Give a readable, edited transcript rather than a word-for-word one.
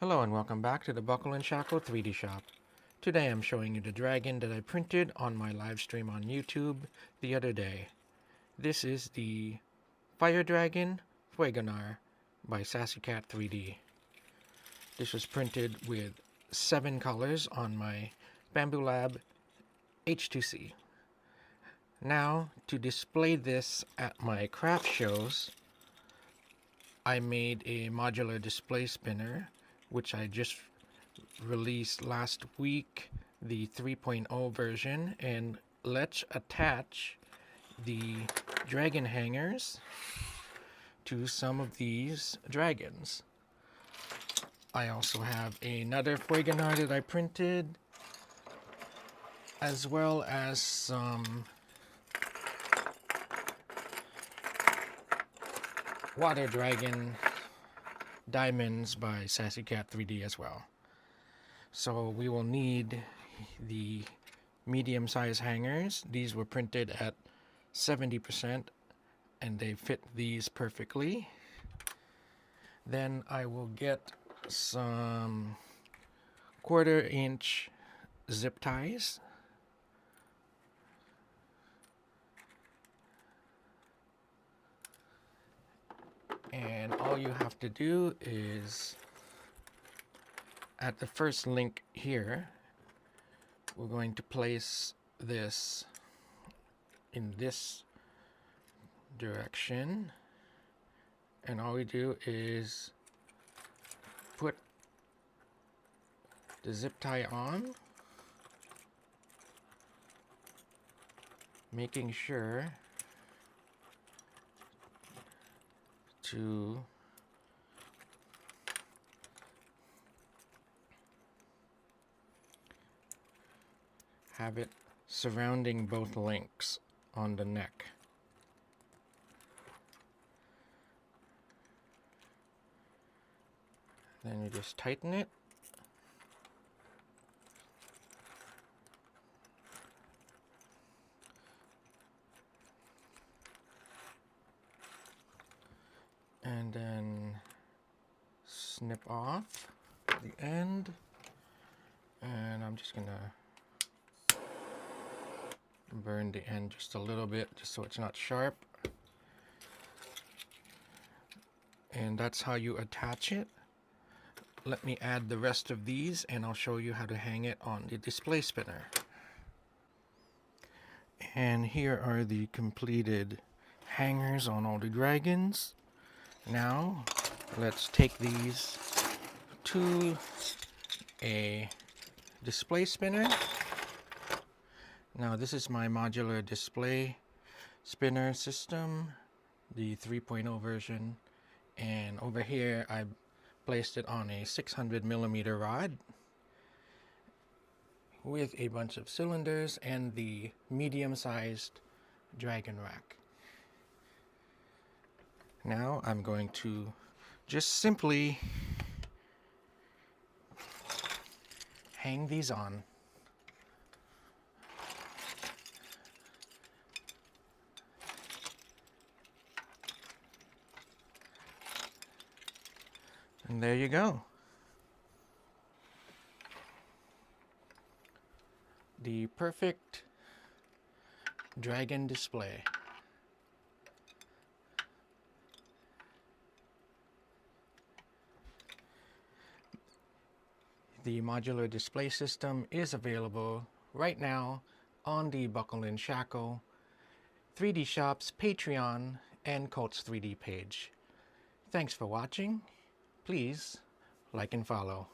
Hello and welcome back to the Buckle and Shackle 3D shop. Today I'm showing you the dragon that I printed on my live stream on YouTube the other day. This is the Fire Dragon Fuegonar by SassyCat 3D. This was printed with 7 colors on my Bamboo Lab H2C. Now, to display this at my craft shows, I made a modular display spinner, which I just released last week, the 3.0 version, and let's attach the dragon hangers to some of these dragons. I also have another Fuegonar that I printed, as well as some Water Dragon diamonds by SassyCat 3D as well. So we will need the medium-size hangers. These were printed at 70% and they fit these perfectly. Then I will get some 1/4 inch zip ties. And all you have to do is, at the first link here, we're going to place this in this direction. And all we do is put the zip tie on, making sure to have it surrounding both links on the neck. Then you just tighten it. And then snip off the end. And I'm just gonna burn the end just a little bit, just so it's not sharp. And that's how you attach it. Let me add the rest of these and I'll show you how to hang it on the display spinner. And here are the completed hangers on all the dragons. Now let's take these to a display spinner. Now this is my modular display spinner system, the 3.0 version, and over here I placed it on a 600mm rod with a bunch of cylinders and the medium-sized dragon rack. Now I'm going to just simply hang these on. And there you go. The perfect dragon display. The modular display system is available right now on the Buckle and Shackle 3D Shop's Patreon and Cults 3D page. Thanks for watching. Please like and follow.